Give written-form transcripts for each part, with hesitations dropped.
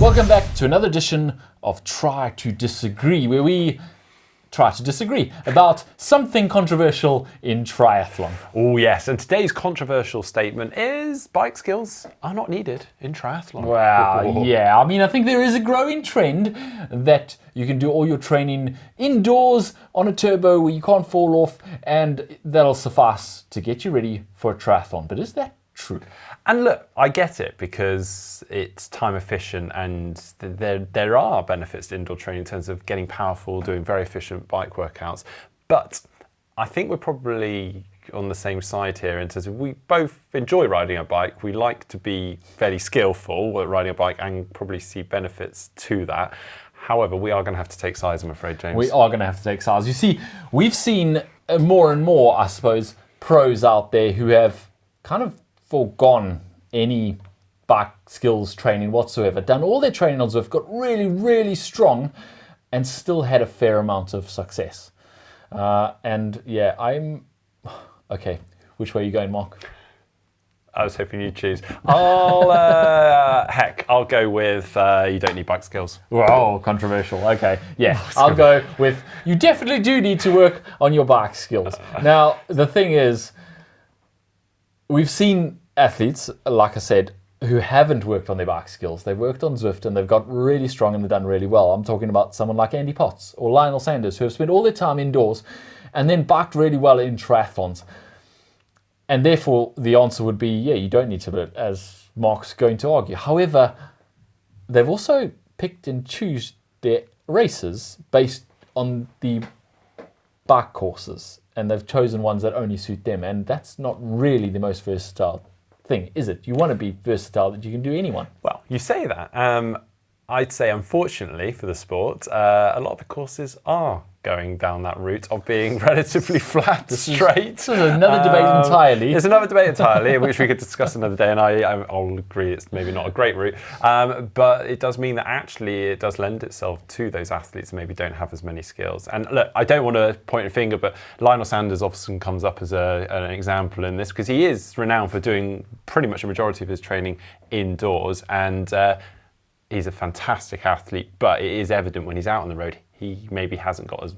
Welcome back to another edition of Try to Disagree, where we try to disagree about something controversial in triathlon. Oh yes, and today's controversial statement is bike skills are not needed in triathlon. Wow, yeah, I mean, I think there is a growing trend that you can do all your training indoors on a turbo where you can't fall off, and that'll suffice to get you ready for a triathlon. But is that true? And look, I get it because it's time efficient and there are benefits to indoor training in terms of getting powerful, doing very efficient bike workouts. But I think we're probably on the same side here in terms of we both enjoy riding a bike. We like to be fairly skillful at riding a bike and probably see benefits to that. However, we are going to have to take sides, I'm afraid, James. We are going to have to take sides. You see, we've seen more and more, I suppose, pros out there who have kind of forgone any bike skills training whatsoever, done all their training on Zwift, got really, really strong, and still had a fair amount of success. And yeah, okay. Which way are you going, Mark? I was hoping you'd choose. I'll go with you don't need bike skills. Whoa, controversial. Okay, yeah, I'll go with you definitely do need to work on your bike skills. Now, the thing is, we've seen athletes, like I said, who haven't worked on their bike skills. They've worked on Zwift and they've got really strong and they've done really well. I'm talking about someone like Andy Potts or Lionel Sanders, who have spent all their time indoors and then biked really well in triathlons. And therefore, the answer would be, yeah, you don't need to do it, as Mark's going to argue. However, they've also picked and choose their races based on the bike courses, and they've chosen ones that only suit them, and that's not really the most versatile thing, is it? You want to be versatile, that you can do anyone. Well, you say that. I'd say, unfortunately for the sport, a lot of the courses are going down that route of being relatively flat, straight. This is another debate entirely. It's another debate entirely, which we could discuss another day, and I'll agree it's maybe not a great route, but it does mean that actually it does lend itself to those athletes who maybe don't have as many skills. And look, I don't want to point a finger, but Lionel Sanders often comes up as an example in this because he is renowned for doing pretty much a majority of his training indoors, and he's a fantastic athlete, but it is evident when he's out on the road, he maybe hasn't got as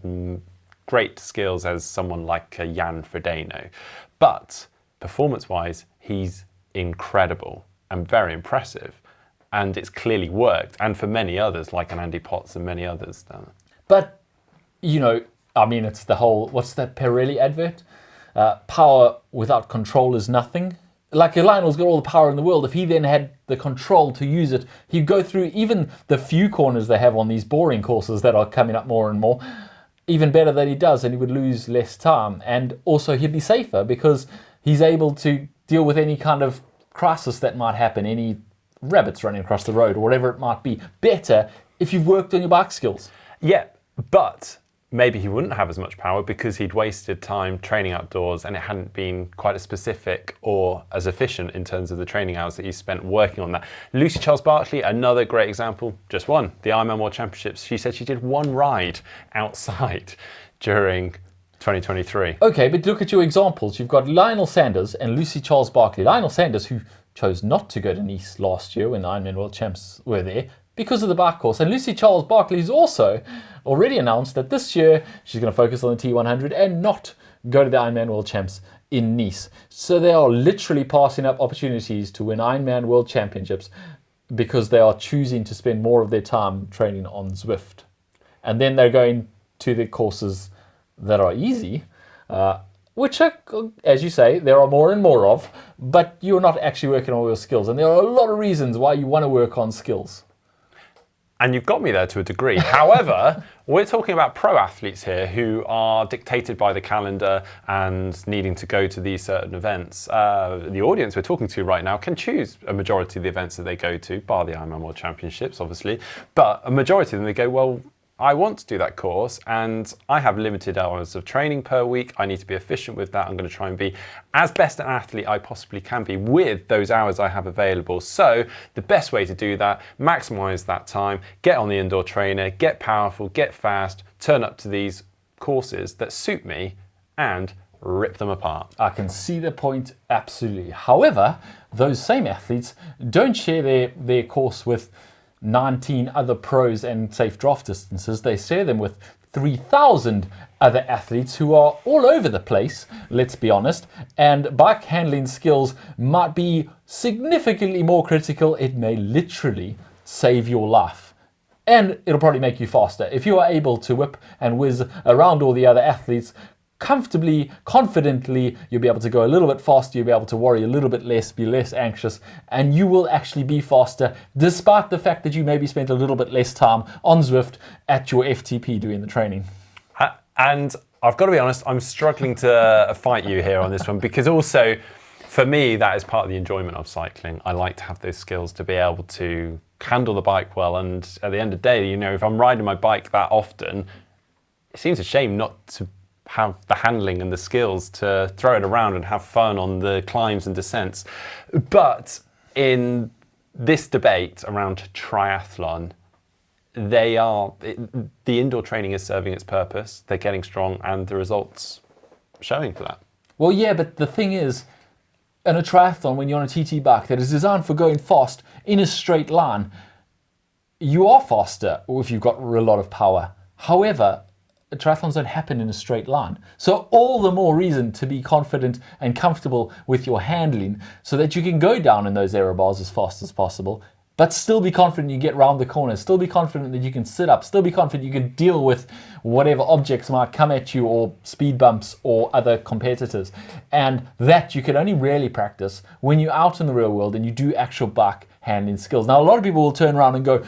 great skills as someone like Jan Frodeno. But performance-wise, he's incredible and very impressive. And it's clearly worked. And for many others, like an Andy Potts and many others. But, you know, I mean, it's the whole, what's that Pirelli advert? Power without control is nothing. Like Lionel's got all the power in the world. If he then had the control to use it, he'd go through even the few corners they have on these boring courses that are coming up more and more, even better than he does, and he would lose less time. And also he'd be safer because he's able to deal with any kind of crisis that might happen, any rabbits running across the road or whatever it might be. Better if you've worked on your bike skills. Yeah, but maybe he wouldn't have as much power because he'd wasted time training outdoors and it hadn't been quite as specific or as efficient in terms of the training hours that he spent working on that. Lucy Charles-Barclay, another great example, just won the Ironman World Championships. She said she did one ride outside during 2023. Okay, but look at your examples. You've got Lionel Sanders and Lucy Charles-Barclay. Lionel Sanders, who chose not to go to Nice last year when the Ironman World Champs were there, because of the bike course. And Lucy Charles-Barclay has also already announced that this year she's going to focus on the T100 and not go to the Ironman World Champs in Nice. So they are literally passing up opportunities to win Ironman World Championships because they are choosing to spend more of their time training on Zwift. And then they're going to the courses that are easy, which are, as you say, there are more and more of, but you're not actually working on all your skills. And there are a lot of reasons why you want to work on skills. And you've got me there to a degree. However, we're talking about pro athletes here who are dictated by the calendar and needing to go to these certain events. The audience we're talking to right now can choose a majority of the events that they go to, bar the Ironman World Championships, obviously. But a majority of them, they go, well, I want to do that course and I have limited hours of training per week. I need to be efficient with that. I'm going to try and be as best an athlete I possibly can be with those hours I have available. So the best way to do that, maximize that time, get on the indoor trainer, get powerful, get fast, turn up to these courses that suit me and rip them apart. I can see the point, absolutely. However, those same athletes don't share their course with 19 other pros and safe draft distances. They share them with 3,000 other athletes who are all over the place, let's be honest, and bike handling skills might be significantly more critical. It may literally save your life. And it'll probably make you faster. If you are able to whip and whiz around all the other athletes comfortably, confidently, you'll be able to go a little bit faster, you'll be able to worry a little bit less, be less anxious, and you will actually be faster, despite the fact that you maybe spent a little bit less time on Zwift at your FTP doing the training. And I've got to be honest, I'm struggling to fight you here on this one, because also, for me, that is part of the enjoyment of cycling. I like to have those skills to be able to handle the bike well, and at the end of the day, if I'm riding my bike that often, it seems a shame not to have the handling and the skills to throw it around and have fun on the climbs and descents. But in this debate around triathlon, the indoor training is serving its purpose. They're getting strong, and the results showing for that. Well, yeah, but the thing is, in a triathlon, when you're on a TT bike that is designed for going fast in a straight line, you are faster if you've got a lot of power. However, triathlons don't happen in a straight line. So all the more reason to be confident and comfortable with your handling so that you can go down in those aero bars as fast as possible, but still be confident you get round the corners, still be confident that you can sit up, still be confident you can deal with whatever objects might come at you, or speed bumps or other competitors. And that you can only really practice when you're out in the real world and you do actual bike handling skills. Now, a lot of people will turn around and go,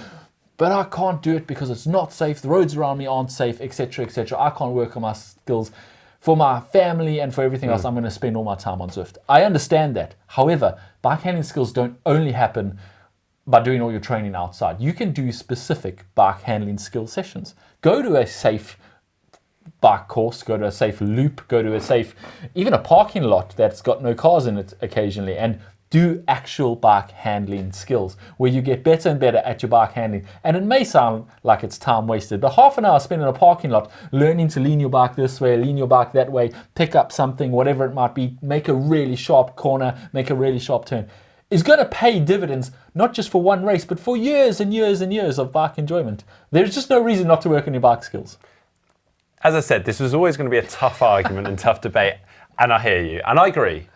but I can't do it because it's not safe, the roads around me aren't safe, etc., etc. I can't work on my skills. For my family and for everything else, I'm going to spend all my time on Zwift. I understand that. However, bike handling skills don't only happen by doing all your training outside. You can do specific bike handling skill sessions. Go to a safe bike course, go to a safe loop, go to a safe, even a parking lot that's got no cars in it occasionally, and do actual bike handling skills where you get better and better at your bike handling. And it may sound like it's time wasted, but half an hour spent in a parking lot learning to lean your bike this way, lean your bike that way, pick up something, whatever it might be, make a really sharp corner, make a really sharp turn, is going to pay dividends, not just for one race, but for years and years and years of bike enjoyment. There's just no reason not to work on your bike skills. As I said, this was always going to be a tough argument and tough debate, and I hear you, and I agree.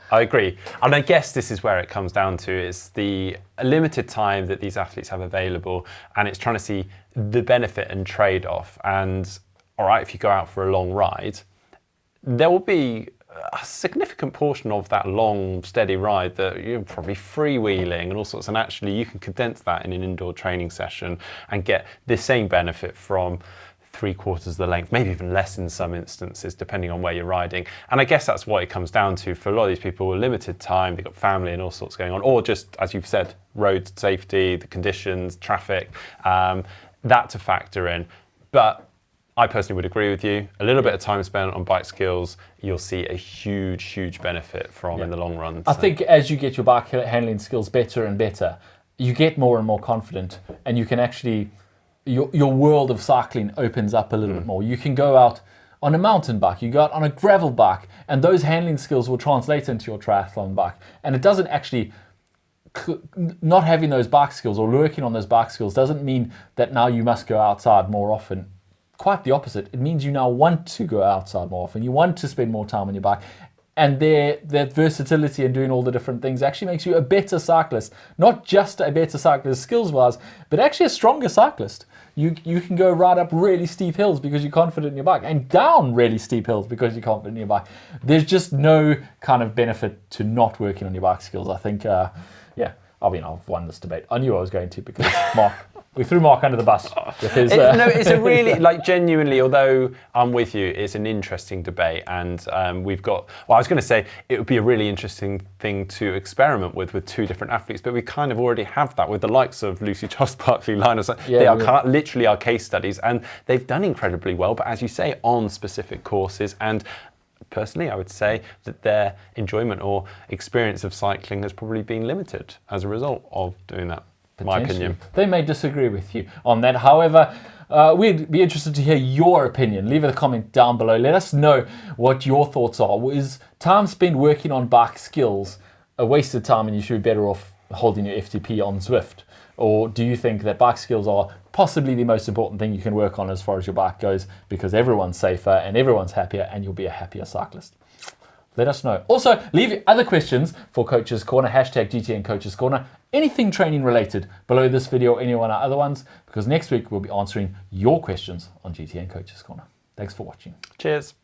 And I guess this is where it comes down to, is the limited time that these athletes have available, and it's trying to see the benefit and trade-off. And all right, if you go out for a long ride, there will be a significant portion of that long, steady ride that you're probably freewheeling and all sorts, and actually you can condense that in an indoor training session and get the same benefit from 3/4 the length, maybe even less in some instances, depending on where you're riding. And I guess that's what it comes down to for a lot of these people with limited time. They've got family and all sorts going on, or just, as you've said, road safety, the conditions, traffic, that to factor in. But I personally would agree with you. A little bit of time spent on bike skills, you'll see a huge, huge benefit from in the long run. I think as you get your bike handling skills better and better, you get more and more confident, and you can actually, your world of cycling opens up a little bit more. You can go out on a mountain bike, you go out on a gravel bike, and those handling skills will translate into your triathlon bike. And it doesn't actually, not having those bike skills or working on those bike skills doesn't mean that now you must go outside more often. Quite the opposite. It means you now want to go outside more often. You want to spend more time on your bike. And that versatility and doing all the different things actually makes you a better cyclist. Not just a better cyclist skills-wise, but actually a stronger cyclist. You can go right up really steep hills because you're confident in your bike, and down really steep hills because you're confident in your bike. There's just no kind of benefit to not working on your bike skills. I think, I've won this debate. I knew I was going to, because we threw Mark under the bus with his... No, it's a really, genuinely, although I'm with you, it's an interesting debate, and we've got... Well, I was going to say it would be a really interesting thing to experiment with two different athletes, but we kind of already have that with the likes of Lucy Joss, Barkley, Linus. They are literally our case studies, and they've done incredibly well, but as you say, on specific courses. And personally, I would say that their enjoyment or experience of cycling has probably been limited as a result of doing that. My opinion. They may disagree with you on that. However, we'd be interested to hear your opinion. Leave a comment down below. Let us know what your thoughts are. Is time spent working on bike skills a wasted time and you should be better off holding your FTP on Zwift? Or do you think that bike skills are possibly the most important thing you can work on as far as your bike goes, because everyone's safer and everyone's happier and you'll be a happier cyclist? Let us know. Also, leave other questions for Coach's Corner, hashtag GTN Coach's Corner, anything training related below this video or any one of our other ones, because next week we'll be answering your questions on GTN Coach's Corner. Thanks for watching. Cheers.